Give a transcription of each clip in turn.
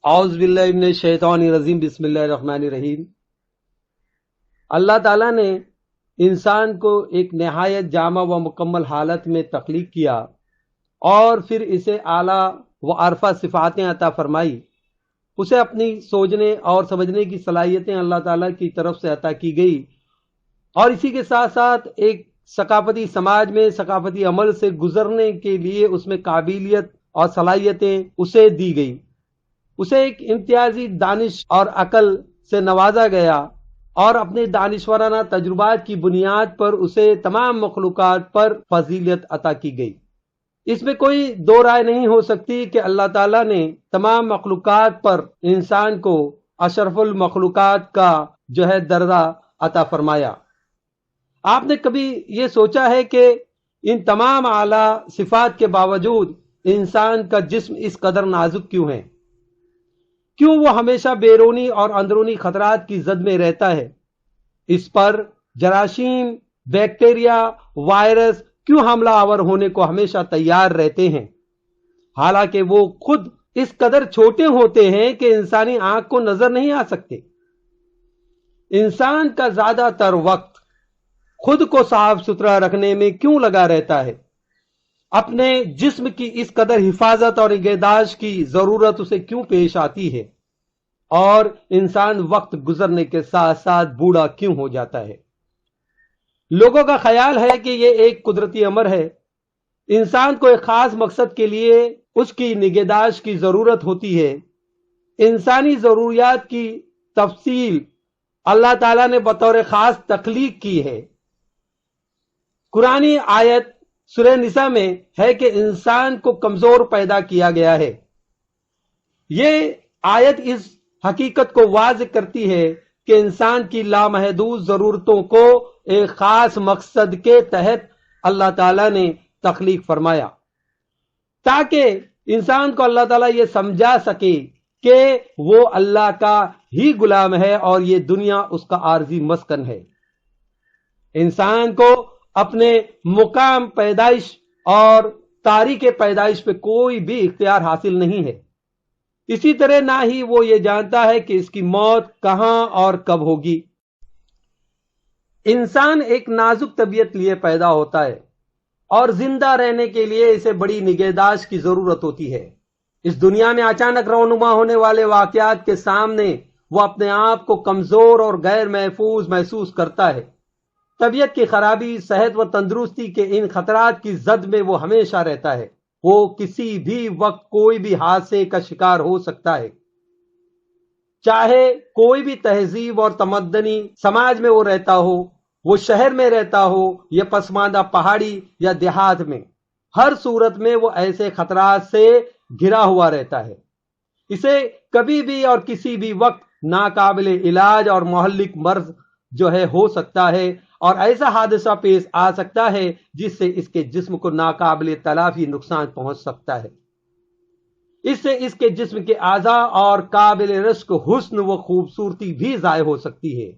اعوذ باللہ من الشیطان الرجیم بسم اللہ الرحمن الرحیم۔ اللہ تعالیٰ نے انسان کو ایک نہایت جامع و مکمل حالت میں تخلیق کیا اور پھر اسے اعلیٰ و عرفہ صفاتیں عطا فرمائی۔ اسے اپنی سوچنے اور سمجھنے کی صلاحیتیں اللہ تعالیٰ کی طرف سے عطا کی گئی، اور اسی کے ساتھ ساتھ ایک ثقافتی سماج میں ثقافتی عمل سے گزرنے کے لیے اس میں قابلیت اور صلاحیتیں اسے دی گئی۔ اسے ایک امتیازی دانش اور عقل سے نوازا گیا اور اپنے دانشورانہ تجربات کی بنیاد پر اسے تمام مخلوقات پر فضیلت عطا کی گئی۔ اس میں کوئی دو رائے نہیں ہو سکتی کہ اللہ تعالیٰ نے تمام مخلوقات پر انسان کو اشرف المخلوقات کا درجہ عطا فرمایا۔ آپ نے کبھی یہ سوچا ہے کہ ان تمام اعلیٰ صفات کے باوجود انسان کا جسم اس قدر نازک کیوں ہے؟ کیوں وہ ہمیشہ بیرونی اور اندرونی خطرات کی زد میں رہتا ہے؟ اس پر جراثیم، بیکٹیریا، وائرس کیوں حملہ آور ہونے کو ہمیشہ تیار رہتے ہیں، حالانکہ وہ خود اس قدر چھوٹے ہوتے ہیں کہ انسانی آنکھ کو نظر نہیں آ سکتے۔ انسان کا زیادہ تر وقت خود کو صاف ستھرا رکھنے میں کیوں لگا رہتا ہے؟ اپنے جسم کی اس قدر حفاظت اور نگہداشت کی ضرورت اسے کیوں پیش آتی ہے؟ اور انسان وقت گزرنے کے ساتھ ساتھ بوڑھا کیوں ہو جاتا ہے؟ لوگوں کا خیال ہے کہ یہ ایک قدرتی امر ہے۔ انسان کو ایک خاص مقصد کے لیے اس کی نگہداشت کی ضرورت ہوتی ہے۔ انسانی ضروریات کی تفصیل اللہ تعالیٰ نے بطور خاص تخلیق کی ہے۔ قرآنی آیت سورہ نساء میں ہے کہ انسان کو کمزور پیدا کیا گیا ہے۔ یہ آیت اس حقیقت کو واضح کرتی ہے کہ انسان کی لامحدود ضرورتوں کو ایک خاص مقصد کے تحت اللہ تعالیٰ نے تخلیق فرمایا، تاکہ انسان کو اللہ تعالیٰ یہ سمجھا سکے کہ وہ اللہ کا ہی غلام ہے اور یہ دنیا اس کا عارضی مسکن ہے۔ انسان کو اپنے مقام پیدائش اور تاریخ پیدائش پہ کوئی بھی اختیار حاصل نہیں ہے۔ اسی طرح نہ ہی وہ یہ جانتا ہے کہ اس کی موت کہاں اور کب ہوگی۔ انسان ایک نازک طبیعت لیے پیدا ہوتا ہے اور زندہ رہنے کے لیے اسے بڑی نگہداشت کی ضرورت ہوتی ہے۔ اس دنیا میں اچانک رونما ہونے والے واقعات کے سامنے وہ اپنے آپ کو کمزور اور غیر محفوظ محسوس کرتا ہے۔ طبیعت کی خرابی، صحت و تندرستی کے ان خطرات کی زد میں وہ ہمیشہ رہتا ہے۔ وہ کسی بھی وقت کوئی بھی حادثے کا شکار ہو سکتا ہے، چاہے کوئی بھی تہذیب اور تمدنی سماج میں وہ رہتا ہو، وہ شہر میں رہتا ہو یا پسماندہ پہاڑی یا دیہات میں۔ ہر صورت میں وہ ایسے خطرات سے گھرا ہوا رہتا ہے۔ اسے کبھی بھی اور کسی بھی وقت ناقابل علاج اور مہلک مرض ہو سکتا ہے، اور ایسا حادثہ پیش آ سکتا ہے جس سے اس کے جسم کو ناقابل تلافی نقصان پہنچ سکتا ہے۔ اس سے اس کے جسم کے اعضاء اور قابل رشک حسن و خوبصورتی بھی ضائع ہو سکتی ہے،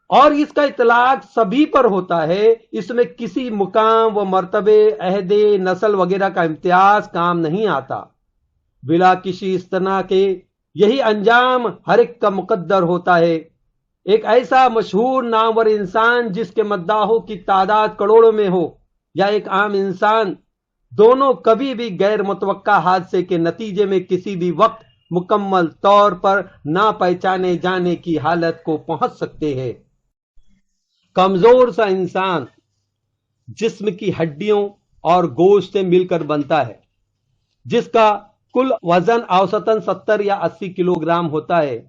اور اس کا اطلاق سبھی پر ہوتا ہے۔ اس میں کسی مقام و مرتبے، عہد، نسل وغیرہ کا امتیاز کام نہیں آتا۔ بلا کسی استثناء کے یہی انجام ہر ایک کا مقدر ہوتا ہے۔ ایک ایسا مشہور نامور انسان جس کے مداحوں کی تعداد کروڑوں میں ہو، یا ایک عام انسان، دونوں کبھی بھی غیر متوقع حادثے کے نتیجے میں کسی بھی وقت مکمل طور پر نہ پہچانے جانے کی حالت کو پہنچ سکتے ہیں۔ کمزور سا انسان جسم کی ہڈیوں اور گوشت سے مل کر بنتا ہے، جس کا کل وزن اوسطاً 70 یا 80 کلو گرام ہوتا ہے۔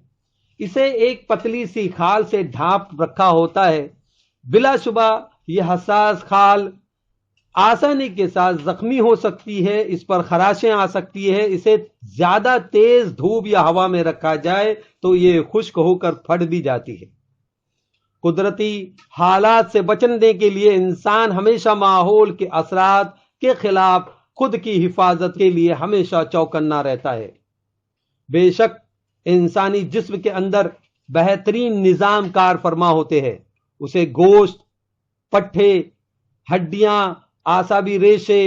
اسے ایک پتلی سی کھال سے ڈھانپ رکھا ہوتا ہے۔ بلا شبہ یہ حساس کھال آسانی کے ساتھ زخمی ہو سکتی ہے، اس پر خراشیں آ سکتی ہے۔ اسے زیادہ تیز دھوپ یا ہوا میں رکھا جائے تو یہ خشک ہو کر پھٹ بھی جاتی ہے۔ قدرتی حالات سے بچنے کے لیے انسان ہمیشہ ماحول کے اثرات کے خلاف خود کی حفاظت کے لیے ہمیشہ چوکنا رہتا ہے۔ بے شک انسانی جسم کے اندر بہترین نظام کار فرما ہوتے ہیں۔ اسے گوشت، پٹھے، ہڈیاں، اعصابی ریشے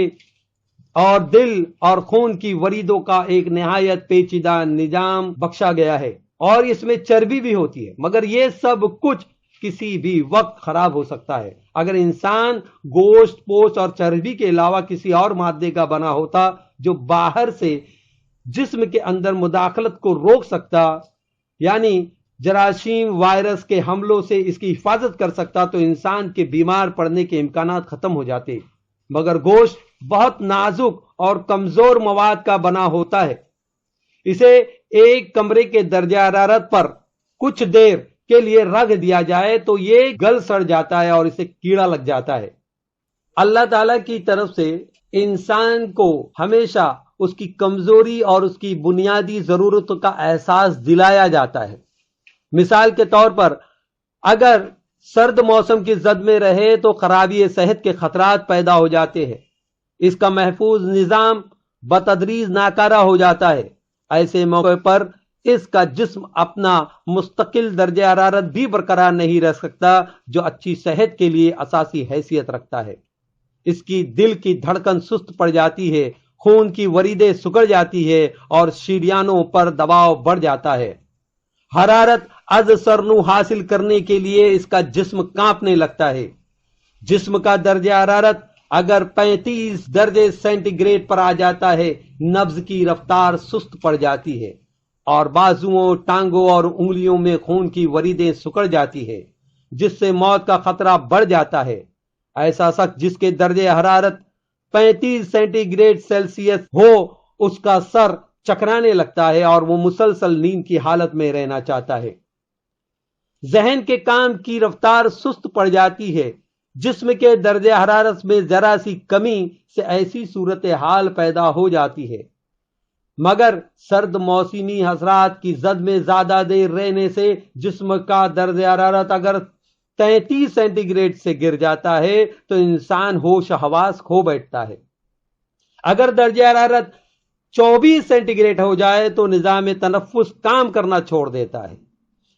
اور دل اور خون کی وریدوں کا ایک نہایت پیچیدہ نظام بخشا گیا ہے، اور اس میں چربی بھی ہوتی ہے، مگر یہ سب کچھ کسی بھی وقت خراب ہو سکتا ہے۔ اگر انسان گوشت، پوست اور چربی کے علاوہ کسی اور مادے کا بنا ہوتا جو باہر سے جسم کے اندر مداخلت کو روک سکتا، یعنی جراثیم، وائرس کے حملوں سے اس کی حفاظت کر سکتا، تو انسان کے بیمار پڑنے کے امکانات ختم ہو جاتے۔ مگر گوشت بہت نازک اور کمزور مواد کا بنا ہوتا ہے، اسے ایک کمرے کے درجہ حرارت پر کچھ دیر کے لیے رکھ دیا جائے تو یہ گل سڑ جاتا ہے اور اسے کیڑا لگ جاتا ہے۔ اللہ تعالی کی طرف سے انسان کو ہمیشہ اس کی کمزوری اور اس کی بنیادی ضرورتوں کا احساس دلایا جاتا ہے۔ مثال کے طور پر اگر سرد موسم کی زد میں رہے تو خرابی صحت کے خطرات پیدا ہو جاتے ہیں، اس کا محفوظ نظام بتدریج ناکارہ ہو جاتا ہے۔ ایسے موقع پر اس کا جسم اپنا مستقل درجہ حرارت بھی برقرار نہیں رہ سکتا جو اچھی صحت کے لیے اساسی حیثیت رکھتا ہے۔ اس کی دل کی دھڑکن سست پڑ جاتی ہے، خون کی وریدیں سکڑ جاتی ہے اور شریانوں پر دباؤ بڑھ جاتا ہے۔ حرارت از سرنو حاصل کرنے کے لیے اس کا جسم کانپنے لگتا ہے۔ جسم کا درجہ حرارت اگر 35 درجے سینٹی گریڈ پر آ جاتا ہے، نبض کی رفتار سست پڑ جاتی ہے اور بازوؤں، ٹانگوں اور انگلیوں میں خون کی وریدیں سکڑ جاتی ہے، جس سے موت کا خطرہ بڑھ جاتا ہے۔ ایسا شخص جس کے درجہ حرارت 35 سینٹی گریڈ سیلسیس ہو، اس کا سر چکرانے لگتا ہے اور وہ مسلسل نیند کی حالت میں رہنا چاہتا ہے۔ ذہن کے کام کی رفتار سست پڑ جاتی ہے۔ جسم کے درجہ حرارت میں ذرا سی کمی سے ایسی صورتحال پیدا ہو جاتی ہے۔ مگر سرد موسمی حضرات کی زد میں زیادہ دیر رہنے سے جسم کا درجہ حرارت اگر 33 سینٹی گریڈ سے گر جاتا ہے تو انسان ہوش و حواس کھو بیٹھتا ہے۔ اگر درجہ حرارت 24 سینٹی گریڈ ہو جائے تو نظام تنفس کام کرنا چھوڑ دیتا ہے،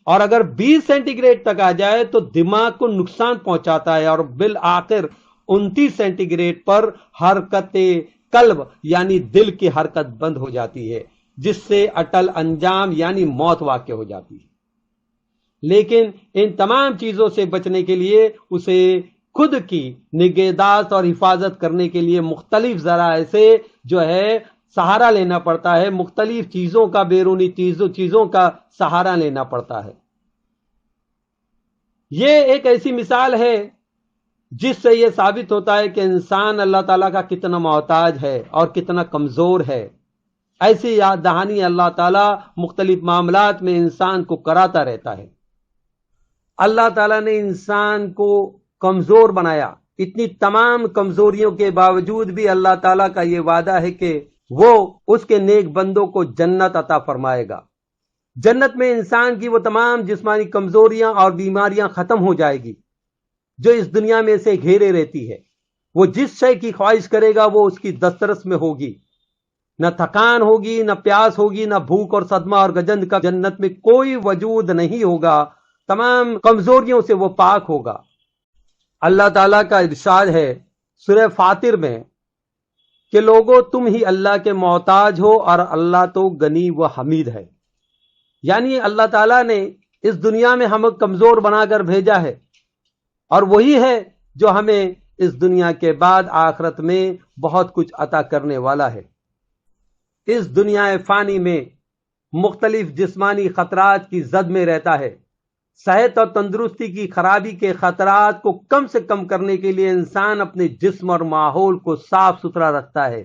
اور اگر 20 سینٹی گریڈ تک آ جائے تو دماغ کو نقصان پہنچاتا ہے، اور بالآخر 29 سینٹی گریڈ پر حرکت قلب یعنی دل کی حرکت بند ہو جاتی ہے، جس سے اٹل انجام یعنی موت واقع ہو جاتی ہے۔ لیکن ان تمام چیزوں سے بچنے کے لیے اسے خود کی نگہداشت اور حفاظت کرنے کے لیے مختلف ذرائع سے جو ہے سہارا لینا پڑتا ہے، مختلف چیزوں کا، بیرونی چیزوں کا سہارا لینا پڑتا ہے۔ یہ ایک ایسی مثال ہے جس سے یہ ثابت ہوتا ہے کہ انسان اللہ تعالیٰ کا کتنا محتاج ہے اور کتنا کمزور ہے۔ ایسی یاد دہانی اللہ تعالیٰ مختلف معاملات میں انسان کو کراتا رہتا ہے۔ اللہ تعالیٰ نے انسان کو کمزور بنایا، اتنی تمام کمزوریوں کے باوجود بھی اللہ تعالیٰ کا یہ وعدہ ہے کہ وہ اس کے نیک بندوں کو جنت عطا فرمائے گا۔ جنت میں انسان کی وہ تمام جسمانی کمزوریاں اور بیماریاں ختم ہو جائے گی جو اس دنیا میں سے گھیرے رہتی ہے۔ وہ جس شے کی خواہش کرے گا وہ اس کی دسترس میں ہوگی، نہ تھکان ہوگی، نہ پیاس ہوگی، نہ بھوک اور صدمہ اور گجند کا جنت میں کوئی وجود نہیں ہوگا، تمام کمزوریوں سے وہ پاک ہوگا۔ اللہ تعالیٰ کا ارشاد ہے سورہ فاطر میں کہ لوگو تم ہی اللہ کے محتاج ہو اور اللہ تو غنی و حمید ہے، یعنی اللہ تعالیٰ نے اس دنیا میں ہمیں کمزور بنا کر بھیجا ہے، اور وہی ہے جو ہمیں اس دنیا کے بعد آخرت میں بہت کچھ عطا کرنے والا ہے۔ اس دنیا فانی میں مختلف جسمانی خطرات کی زد میں رہتا ہے۔ صحت اور تندرستی کی خرابی کے خطرات کو کم سے کم کرنے کے لیے انسان اپنے جسم اور ماحول کو صاف ستھرا رکھتا ہے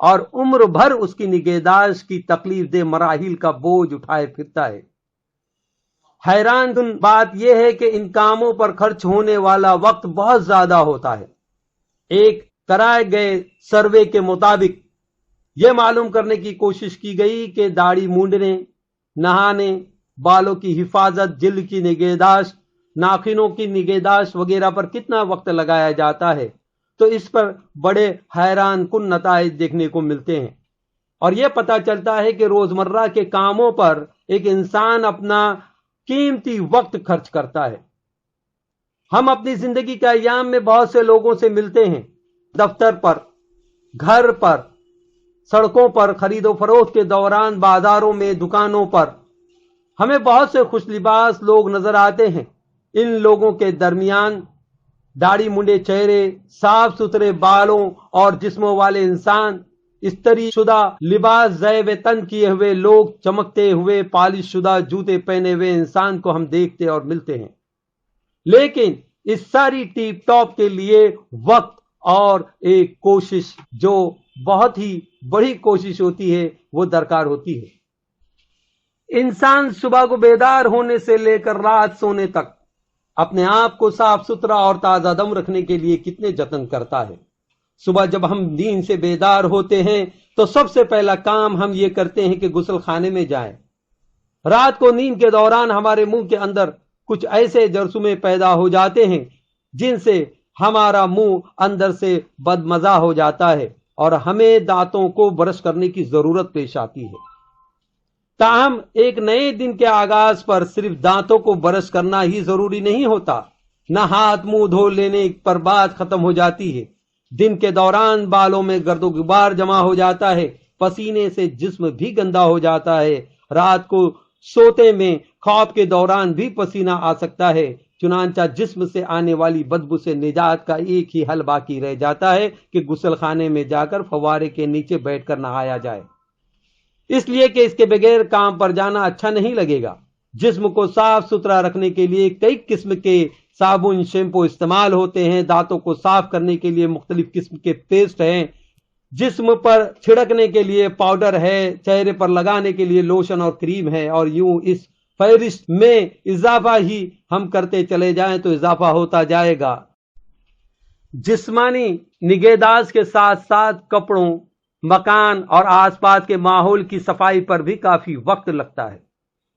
اور عمر بھر اس کی نگہداشت کی تکلیف دہ مراحل کا بوجھ اٹھائے پھرتا ہے۔ حیران کن بات یہ ہے کہ ان کاموں پر خرچ ہونے والا وقت بہت زیادہ ہوتا ہے۔ ایک کرائے گئے سروے کے مطابق یہ معلوم کرنے کی کوشش کی گئی کہ داڑھی مونڈنے، نہانے، بالوں کی حفاظت، جلد کی نگہداشت، ناخنوں کی نگہداشت وغیرہ پر کتنا وقت لگایا جاتا ہے، تو اس پر بڑے حیران کن نتائج دیکھنے کو ملتے ہیں، اور یہ پتہ چلتا ہے کہ روزمرہ کے کاموں پر ایک انسان اپنا قیمتی وقت خرچ کرتا ہے۔ ہم اپنی زندگی کے ایام میں بہت سے لوگوں سے ملتے ہیں، دفتر پر، گھر پر، सड़कों पर, खरीदो फरोख्त के दौरान, बाजारों में, दुकानों पर हमें बहुत से खुश लिबास लोग नजर आते हैं। इन लोगों के दरमियान दाढ़ी मुंडे चेहरे, साफ सुथरे बालों और जिस्मों वाले इंसान, इस्त्री शुदा लिबास ज़ैब तन किए हुए लोग, चमकते हुए पॉलिश शुदा जूते पहने हुए इंसान को हम देखते और मिलते हैं। लेकिन इस सारी टीप टॉप के लिए वक्त और एक कोशिश, जो बहुत ही बड़ी कोशिश होती है, वो दरकार होती है। इंसान सुबह को बेदार होने से लेकर रात सोने तक अपने आप को साफ सुथरा और ताजा दम रखने के लिए कितने जतन करता है। सुबह जब हम नींद से बेदार होते हैं तो सबसे पहला काम हम ये करते हैं कि गुस्ल खाने में जाएं। रात को नींद के दौरान हमारे मुंह के अंदर कुछ ऐसे जरसूमे पैदा हो जाते हैं जिनसे हमारा मुंह अंदर से बदमजा हो जाता है और हमें दांतों को ब्रश करने की जरूरत पेश आती है। ताहम एक नए दिन के आगाज पर सिर्फ दांतों को ब्रश करना ही जरूरी नहीं होता, न हाथ मुंह धो लेने पर बात खत्म हो जाती है। दिन के दौरान बालों में गर्दो गुबार जमा हो जाता है, पसीने से जिस्म भी गंदा हो जाता है। रात को सोते में ख्वाब के दौरान भी पसीना आ सकता है। चुनांचा जिस्म से आने वाली बदबू से निजात का एक ही हल बाकी रह जाता है कि गुस्ल खाने में जाकर फव्वारे के नीचे बैठकर नहाया जाए, इसलिए कि इसके बगैर काम पर जाना अच्छा नहीं लगेगा। जिस्म को साफ सुथरा रखने के लिए कई किस्म के साबुन, शैम्पू इस्तेमाल होते हैं। दांतों को साफ करने के लिए मुख्तलिफ किस्म के पेस्ट हैं, जिस्म पर छिड़कने के लिए पाउडर है, चेहरे पर लगाने के लिए लोशन और क्रीम है, और यूं इस फहरिस्त में इजाफा ही हम करते चले जाएं तो इजाफा होता जाएगा। जिस्मानी निगहदाश्त के साथ साथ कपड़ों, मकान और आसपास के माहौल की सफाई पर भी काफी वक्त लगता है।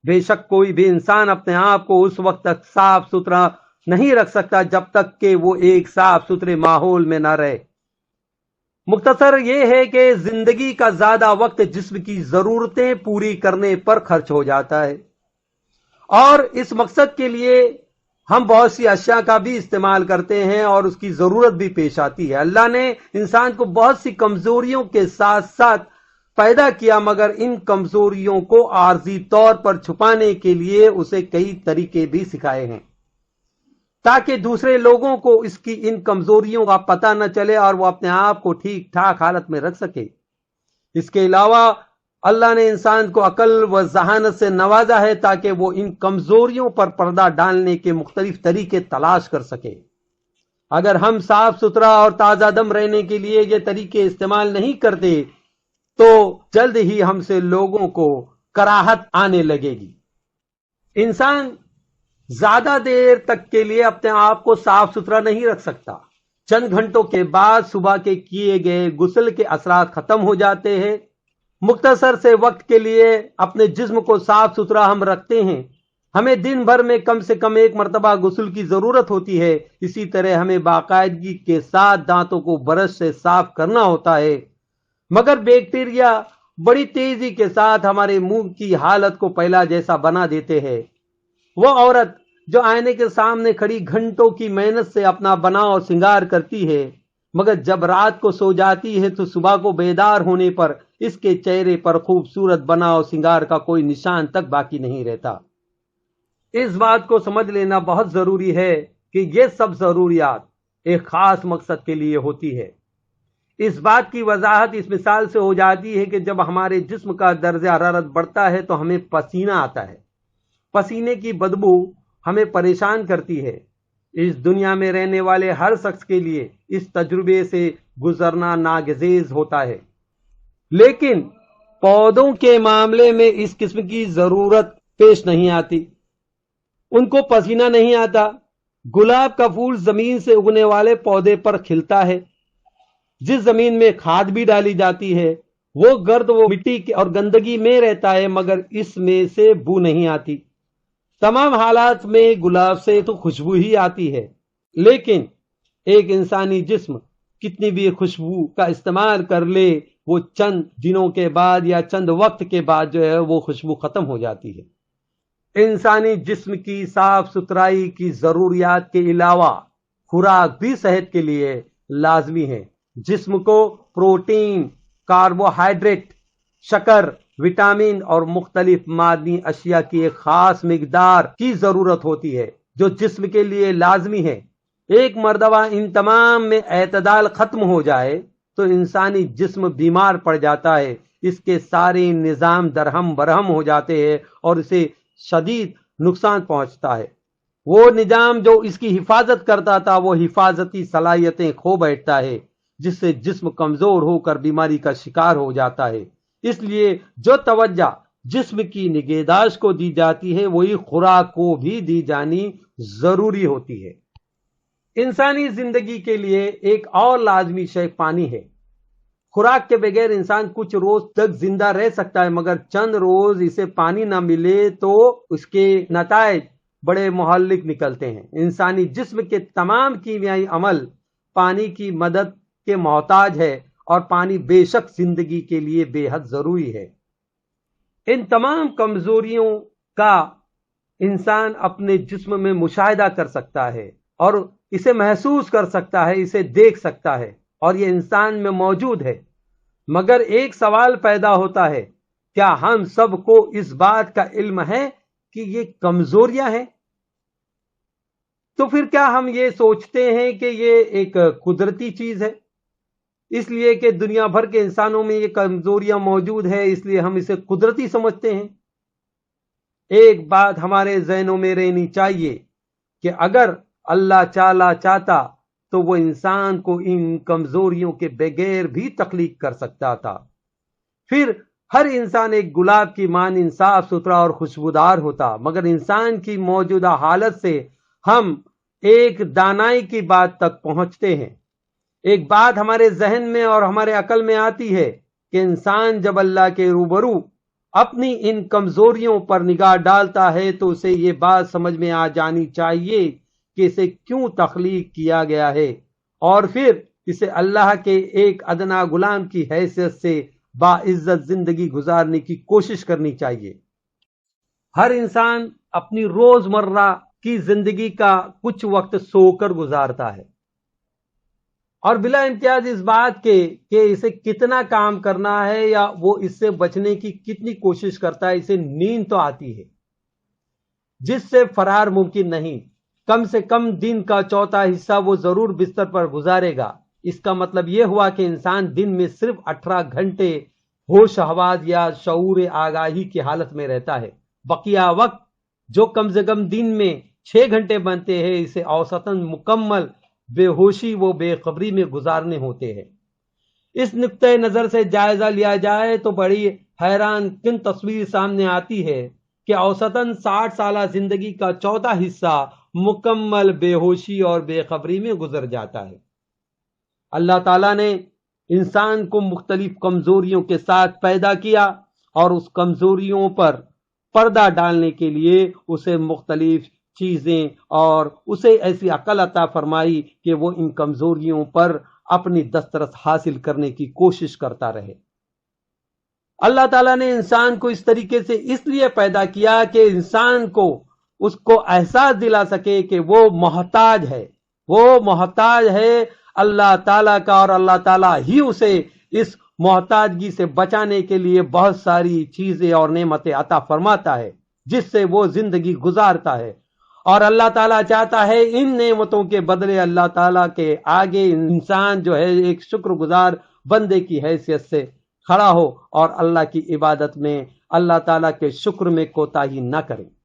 बेशक कोई भी इंसान अपने आप को उस वक्त तक साफ सुथरा नहीं रख सकता जब तक कि वो एक साफ सुथरे माहौल में न रहे। मुख्तसर ये है कि जिंदगी का ज्यादा वक्त जिस्म की जरूरतें पूरी करने पर खर्च हो जाता है और इस मकसद के लिए हम बहुत सी अशिया का भी इस्तेमाल करते हैं और उसकी जरूरत भी पेश आती है। अल्लाह ने इंसान को बहुत सी कमजोरियों के साथ साथ पैदा किया, मगर इन कमजोरियों को आर्जी तौर पर छुपाने के लिए उसे कई तरीके भी सिखाए हैं ताकि दूसरे लोगों को इसकी इन कमजोरियों का पता न चले और वो अपने आप को ठीक ठाक हालत में रख सके। इसके अलावा अल्लाह ने इंसान को अकल व जहानत से नवाजा है ताकि वो इन कमजोरियों पर पर्दा डालने के मुख्तलिफ तरीके तलाश कर सके। अगर हम साफ सुथरा और ताजा दम रहने के लिए ये तरीके इस्तेमाल नहीं करते तो जल्द ही हमसे लोगों को कराहत आने लगेगी। इंसान ज्यादा देर तक के लिए अपने आप को साफ सुथरा नहीं रख सकता। चंद घंटों के बाद सुबह के किए गए गुस्ल के असरात खत्म हो जाते हैं। मुख्तसर से वक्त के लिए अपने जिस्म को साफ सुथरा हम रखते हैं। हमें दिन भर में कम से कम एक मरतबा गुस्ल की जरूरत होती है। इसी तरह हमें बाकायदगी के साथ दांतों को ब्रश से साफ करना होता है, मगर बैक्टीरिया बड़ी तेजी के साथ हमारे मुंह की हालत को पहला जैसा बना देते हैं। वो औरत जो आईने के सामने खड़ी घंटों की मेहनत से अपना बनाव और श्रृंगार करती है, मगर जब रात को सो जाती है तो सुबह को बेदार होने पर इसके चेहरे पर खूबसूरत बनाव श्रृंगार का कोई निशान तक बाकी नहीं रहता। इस बात को समझ लेना बहुत जरूरी है कि ये सब जरूरियात एक खास मकसद के लिए होती है। इस बात की वजाहत इस मिसाल से हो जाती है कि जब हमारे जिस्म का दर्जा हरारत बढ़ता है तो हमें पसीना आता है। पसीने की बदबू हमें परेशान करती है। इस दुनिया में रहने वाले हर शख्स के लिए इस तजुर्बे से गुजरना नागज़ीज होता है, लेकिन पौधों के मामले में इस किस्म की जरूरत पेश नहीं आती। उनको पसीना नहीं आता। गुलाब का फूल जमीन से उगने वाले पौधे पर खिलता है। जिस जमीन में खाद भी डाली जाती है वो गर्द वो मिट्टी और गंदगी में रहता है, मगर इसमें से बू नहीं आती। तमाम हालात में गुलाब से तो खुशबू ही आती है, लेकिन एक इंसानी जिस्म कितनी भी खुशबू का इस्तेमाल कर ले, वो चंद दिनों के बाद या चंद वक्त के बाद जो है वो खुशबू खत्म हो जाती है। इंसानी जिस्म की साफ सुथराई की जरूरियात के अलावा खुराक भी सेहत के लिए लाजमी है। जिस्म को प्रोटीन, कार्बोहाइड्रेट, शक्कर, विटामिन और मुख्तलिफ मादनी अशिया की एक खास मिकदार की जरूरत होती है जो जिस्म के लिए लाजमी है। एक मर्तबा इन तमाम में एतदाल खत्म हो जाए तो इंसानी जिस्म बीमार पड़ जाता है, इसके सारे निजाम दरहम बरहम हो जाते हैं और इसे शदीद नुकसान पहुंचता है। वो निजाम जो इसकी हिफाजत करता था वो हिफाजती सलाहियतें खो बैठता है, जिससे जिस्म कमजोर होकर बीमारी का शिकार हो जाता है। इसलिए जो तवज्जो जिस्म की निगहदाश्त को दी जाती है वही खुराक को भी दी जानी जरूरी होती है। इंसानी जिंदगी के लिए एक और लाजमी शय पानी है। खुराक के बगैर इंसान कुछ रोज तक जिंदा रह सकता है, मगर चंद रोज इसे पानी ना मिले तो उसके नताइज बड़े मुहल्लिक निकलते हैं। इंसानी जिस्म के तमाम कीमियाई अमल पानी की मदद के मोहताज है और पानी बेशक जिंदगी के लिए बेहद जरूरी है। इन तमाम कमजोरियों का इंसान अपने जिस्म में मुशाहिदा कर सकता है और इसे महसूस कर सकता है, इसे देख सकता है और ये इंसान में मौजूद है। मगर एक सवाल पैदा होता है, क्या हम सबको इस बात का इल्म है कि ये कमजोरियां हैं? तो फिर क्या हम ये सोचते हैं कि ये एक कुदरती चीज है, इसलिए कि दुनिया भर के इंसानों में ये कमजोरियां मौजूद है इसलिए हम इसे कुदरती समझते हैं? एक बात हमारे ज़हनों में रहनी चाहिए कि अगर अल्लाह ताला चाहता तो वो इंसान को इन कमजोरियों के बगैर भी तख्लीक कर सकता था। फिर हर इंसान एक गुलाब की मानिंद साफ सुथरा और खुशबूदार होता, मगर इंसान की मौजूदा हालत से हम एक दानाई की बात तक पहुंचते हैं। एक बात हमारे जहन में और हमारे अकल में आती है कि इंसान जब अल्लाह के रूबरू अपनी इन कमजोरियों पर निगाह डालता है तो उसे ये बात समझ में आ जानी चाहिए कि इसे क्यों तख्लीक किया गया है और फिर इसे अल्लाह के एक अदना गुलाम की हैसियत से बाइज्जत जिंदगी गुजारने की कोशिश करनी चाहिए। हर इंसान अपनी रोजमर्रा की जिंदगी का कुछ वक्त सोकर गुजारता है और बिला इम्तियाज इस बात के कि इसे कितना काम करना है या वो इससे बचने की कितनी कोशिश करता है, इसे नींद तो आती है जिससे फरार मुमकिन नहीं। कम से कम दिन का चौथा हिस्सा वो जरूर बिस्तर पर गुजारेगा। इसका मतलब यह हुआ कि इंसान दिन में सिर्फ 18 घंटे होश हवास या शऊर आगाही की हालत में रहता है। बकिया वक्त जो कम से कम दिन में 6 घंटे बनते हैं इसे औसतन मुकम्मल बेहोशी व बेखबरी में गुजारने होते हैं। इस नुक्ते नजर से जायजा लिया जाए तो बड़ी हैरान किन तस्वीर सामने आती है कि औसतन 60 साल जिंदगी का चौथा हिस्सा मुकम्मल बेहोशी और बेखबरी में गुजर जाता है। अल्लाह ताला ने इंसान को मुख्तलिफ कमजोरियों के साथ पैदा किया और उस कमजोरियों पर पर्दा डालने के लिए उसे मुख्तलिफ चीजें और उसे ऐसी अकल अता फरमाई कि वो इन कमजोरियों पर अपनी दस्तरस हासिल करने की कोशिश करता रहे। अल्लाह ताला ने इंसान को इस तरीके से इसलिए पैदा किया कि इंसान को उसको एहसास दिला सके कि वो मोहताज है अल्लाह ताला का और अल्लाह ताला ही उसे इस मोहताजगी से बचाने के लिए बहुत सारी चीजें और नेमतें अता फरमाता है जिससे वो जिंदगी गुजारता है। और अल्लाह ताला चाहता है इन नेमतों के बदले अल्लाह ताला के आगे इंसान जो है एक शुक्रगुजार बंदे की हैसियत से खड़ा हो और अल्लाह की इबादत में अल्लाह ताला के शुक्र में कोताही न करे।